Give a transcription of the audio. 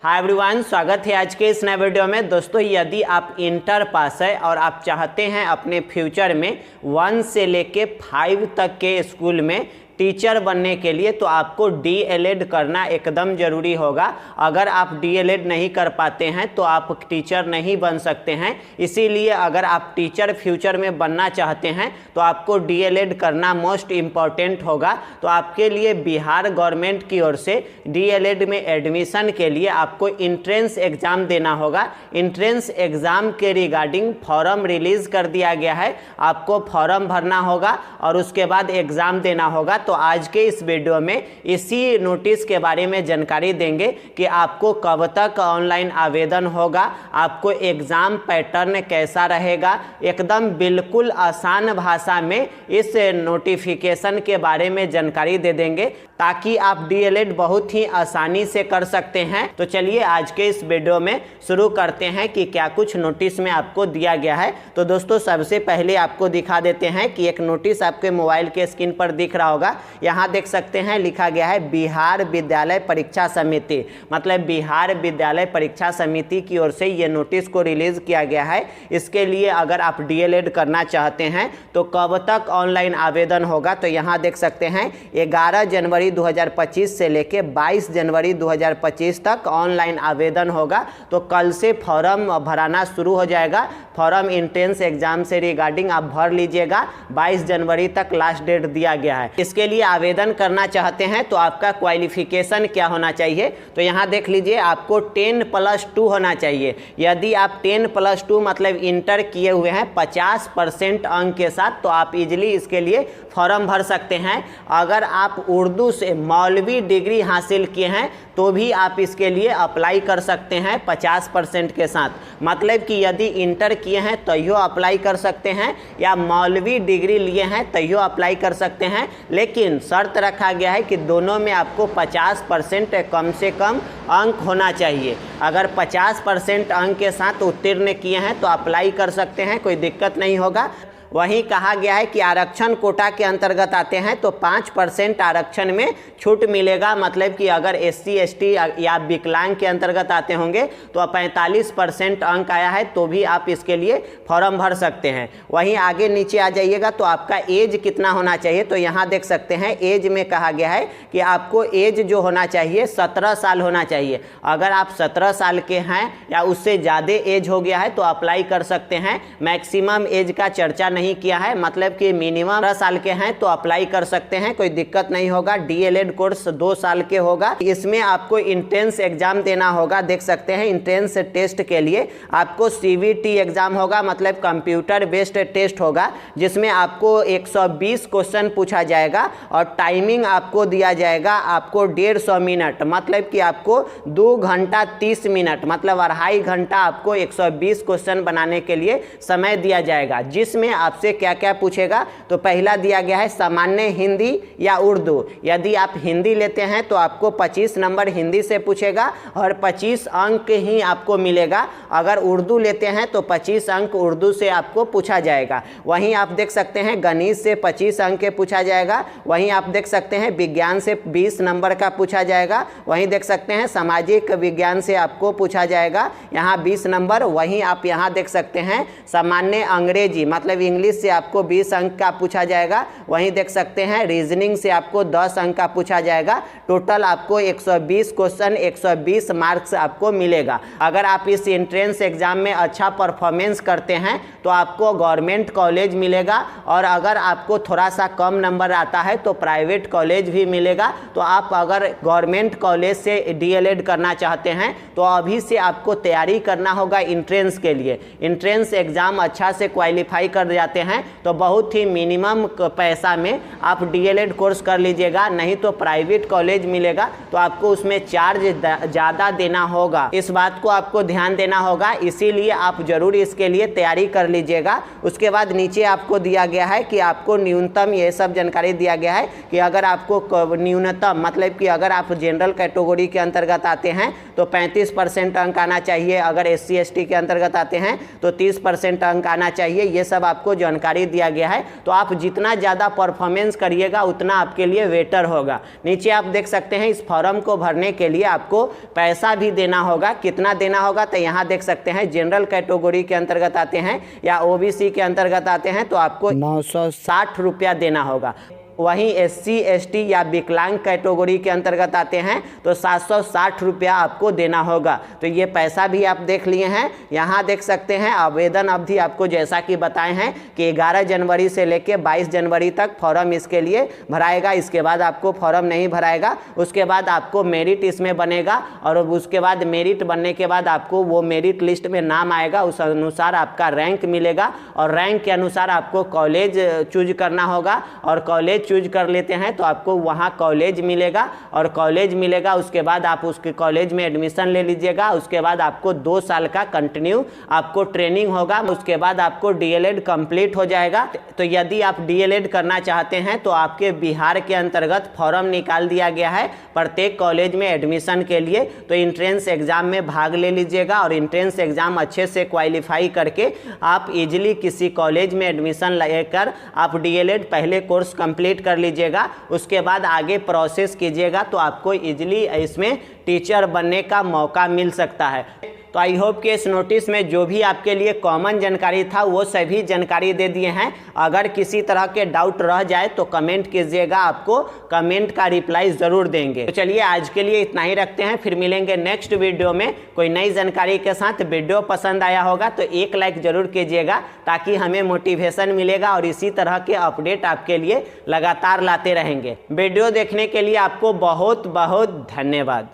Hi everyone, स्वागत है आज के इस नए वीडियो में। दोस्तों, यदि आप इंटर पास है और आप चाहते हैं अपने फ्यूचर में 1 से लेके 5 तक के स्कूल में टीचर बनने के लिए, तो आपको डीएलएड करना एकदम ज़रूरी होगा। अगर आप डीएलएड नहीं कर पाते हैं तो आप टीचर नहीं बन सकते हैं। इसीलिए अगर आप टीचर फ्यूचर में बनना चाहते हैं तो आपको डीएलएड करना मोस्ट इम्पॉर्टेंट होगा। तो आपके लिए बिहार गवर्नमेंट की ओर से डीएलएड में एडमिशन के लिए आपको इंट्रेंस एग्ज़ाम देना होगा। इंट्रेंस एग्ज़ाम के रिगार्डिंग फॉर्म रिलीज़ कर दिया गया है। आपको फॉर्म भरना होगा और उसके बाद एग्ज़ाम देना होगा। तो आज के इस वीडियो में इसी नोटिस के बारे में जानकारी देंगे कि आपको कब तक ऑनलाइन आवेदन होगा, आपको एग्ज़ाम पैटर्न कैसा रहेगा। एकदम बिल्कुल आसान भाषा में इस नोटिफिकेशन के बारे में जानकारी दे देंगे ताकि आप डीएलएड बहुत ही आसानी से कर सकते हैं। तो चलिए आज के इस वीडियो में शुरू करते हैं कि क्या कुछ नोटिस में आपको दिया गया है। तो दोस्तों, सबसे पहले आपको दिखा देते हैं कि एक नोटिस आपके मोबाइल के स्क्रीन पर दिख रहा होगा। यहाँ देख सकते हैं लिखा गया है बिहार विद्यालय परीक्षा समिति, मतलब बिहार विद्यालय परीक्षा समिति की ओर से ये नोटिस को रिलीज़ किया गया है। इसके लिए अगर आप डीएलएड करना चाहते हैं तो कब तक ऑनलाइन आवेदन होगा, तो यहाँ देख सकते हैं 11 जनवरी 2025 से लेके 22 जनवरी 2025 तक ऑनलाइन आवेदन होगा। तो कल से फॉर्म भराना शुरू हो जाएगा। फॉर्म इंट्रेंस एग्जाम से रिगार्डिंग आप भर लीजिएगा। 22 जनवरी तक लास्ट डेट दिया गया है। इसके लिए आवेदन करना चाहते हैं तो आपका क्वालिफिकेशन क्या होना चाहिए, तो यहाँ देख लीजिए आपको 10+2 होना चाहिए। यदि आप 10+2 मतलब इंटर किए हुए हैं 50% अंक के साथ, तो आप इजीली इसके लिए फॉर्म भर सकते हैं। अगर आप उर्दू से मौलवी डिग्री हासिल किए हैं तो भी आप इसके लिए अप्लाई कर सकते हैं 50% के साथ। मतलब कि यदि इंटर किए हैं तैयो अप्लाई कर सकते हैं या मौलवी डिग्री लिए हैं तैयो अप्लाई कर सकते हैं। लेकिन शर्त रखा गया है कि दोनों में आपको 50% कम से कम अंक होना चाहिए। अगर 50% अंक के साथ उत्तीर्ण किए हैं तो अप्लाई कर सकते हैं, कोई दिक्कत नहीं होगा। वहीं कहा गया है कि आरक्षण कोटा के अंतर्गत आते हैं तो 5% आरक्षण में छूट मिलेगा। मतलब कि अगर SC ST या विकलांग के अंतर्गत आते होंगे तो 45% अंक आया है तो भी आप इसके लिए फॉर्म भर सकते हैं। वहीं आगे नीचे आ जाइएगा तो आपका एज कितना होना चाहिए, तो यहाँ देख सकते हैं एज में कहा गया है कि आपको एज जो होना चाहिए 17 साल होना चाहिए। अगर आप 17 साल के हैं या उससे ज़्यादा एज हो गया है तो अप्लाई कर सकते हैं। मैक्सिमम एज का चर्चा नहीं किया है, मतलब कि मिनिमम 18 साल के हैं तो अप्लाई कर सकते हैं, कोई दिक्कत नहीं होगा। डीएलएड कोर्स 2 साल के होगा। इसमें आपको इंट्रेंस एग्जाम देना होगा। देख सकते हैं इंट्रेंस टेस्ट के लिए आपको CBT एग्जाम होगा, मतलब कंप्यूटर बेस्ड टेस्ट होगा, जिसमें आपको 120 क्वेश्चन पूछा जाएगा और टाइमिंग आपको दिया जाएगा आपको 150 मिनट, मतलब कि आपको 2 घंटा 30 मिनट, मतलब 2.5 घंटा आपको 120 क्वेश्चन बनाने के लिए समय दिया जाएगा। जिसमें आपसे क्या क्या पूछेगा, तो पहला दिया गया है सामान्य हिंदी या उर्दू। यदि आप हिंदी लेते हैं तो आपको 25 नंबर हिंदी से पूछेगा और 25 अंक ही आपको मिलेगा। अगर उर्दू लेते हैं तो 25 अंक उर्दू से आपको पूछा जाएगा। वहीं आप देख सकते हैं गणित से 25 अंक के पूछा जाएगा। वहीं आप देख सकते हैं विज्ञान से 20 नंबर का पूछा जाएगा। वहीं देख सकते हैं सामाजिक विज्ञान से आपको पूछा जाएगा यहाँ 20 नंबर। वहीं आप यहाँ देख सकते हैं सामान्य अंग्रेजी मतलब इंग्लिश से आपको 20 अंक का पूछा जाएगा। वहीं देख सकते हैं रीजनिंग से आपको 10 अंक का पूछा जाएगा। टोटल आपको 120 क्वेश्चन 120 मार्क्स आपको मिलेगा। अगर आप इस एंट्रेंस एग्जाम में अच्छा परफॉर्मेंस करते हैं तो आपको गवर्नमेंट कॉलेज मिलेगा, और अगर आपको थोड़ा सा कम नंबर आता है तो प्राइवेट कॉलेज भी मिलेगा। तो आप अगर गवर्नमेंट कॉलेज से डीएलएड करना चाहते हैं तो अभी से आपको तैयारी करना होगा इंट्रेंस के लिए। इंट्रेंस एग्जाम अच्छा से क्वालिफाई कर जाते हैं तो बहुत ही मिनिमम पैसा में आप डीएलएड कोर्स कर लीजिएगा। नहीं तो प्राइवेट कॉलेज मिलेगा तो आपको उसमें चार्ज ज़्यादा देना होगा। इस बात को आपको ध्यान देना होगा, इसीलिए आप जरूर इसके लिए तैयारी कर लीजिएगा। उसके बाद नीचे आपको दिया गया है कि आपको न्यूनतम, ये सब जानकारी दिया गया है कि अगर आपको न्यूनतम मतलब कि अगर आप जनरल कैटेगरी के अंतर्गत आते हैं तो 35% अंक आना चाहिए। अगर SC ST के अंतर्गत आते हैं तो 30% अंक आना चाहिए। ये सब आपको आपको जानकारी दिया गया है। तो आप जितना ज़्यादा परफॉर्मेंस करिएगा उतना आपके लिए बेटर होगा। नीचे आप देख सकते हैं इस फॉर्म को भरने के लिए आपको पैसा भी देना होगा। कितना देना होगा तो यहाँ देख सकते हैं जनरल कैटेगरी के अंतर्गत आते हैं या ओबीसी के अंतर्गत आते हैं तो आपको 960 रुपया देना होगा। वहीं SC ST या विकलांग कैटेगरी के अंतर्गत आते हैं तो 760 रुपया आपको देना होगा। तो ये पैसा भी आप देख लिए हैं। यहाँ देख सकते हैं आवेदन अवधि आपको जैसा कि बताए हैं कि 11 जनवरी से लेकर 22 जनवरी तक फॉर्म इसके लिए भराएगा। इसके बाद आपको फॉर्म नहीं भराएगा, उसके बाद आपको मेरिट इसमें बनेगा और उसके बाद मेरिट बनने के बाद आपको वो मेरिट लिस्ट में नाम आएगा, उस अनुसार आपका रैंक मिलेगा और रैंक के अनुसार आपको कॉलेज चूज करना होगा और कॉलेज चूज कर लेते हैं तो आपको वहाँ कॉलेज मिलेगा और कॉलेज मिलेगा उसके बाद आप उसके कॉलेज में एडमिशन ले लीजिएगा। उसके बाद आपको 2 साल का कंटिन्यू आपको ट्रेनिंग होगा, उसके बाद आपको DLED कंप्लीट हो जाएगा। तो यदि आप DLED करना चाहते हैं तो आपके बिहार के अंतर्गत फॉर्म निकाल दिया गया है प्रत्येक कॉलेज में एडमिशन के लिए। तो इंट्रेंस एग्जाम में भाग ले लीजिएगा और इंट्रेंस एग्जाम अच्छे से क्वालिफाई करके आप इजीली किसी कॉलेज में एडमिशन लेकर आप DLED पहले कोर्स कंप्लीट कर लीजिएगा। उसके बाद आगे प्रोसेस कीजिएगा तो आपको इजीली इसमें टीचर बनने का मौका मिल सकता है। तो आई होप कि इस नोटिस में जो भी आपके लिए कॉमन जानकारी था वो सभी जानकारी दे दिए हैं। अगर किसी तरह के डाउट रह जाए तो कमेंट कीजिएगा, आपको कमेंट का रिप्लाई ज़रूर देंगे। तो चलिए आज के लिए इतना ही रखते हैं, फिर मिलेंगे नेक्स्ट वीडियो में कोई नई जानकारी के साथ। वीडियो पसंद आया होगा तो एक लाइक ज़रूर कीजिएगा ताकि हमें मोटिवेशन मिलेगा और इसी तरह के अपडेट आपके लिए लगातार लाते रहेंगे। वीडियो देखने के लिए आपको बहुत बहुत धन्यवाद।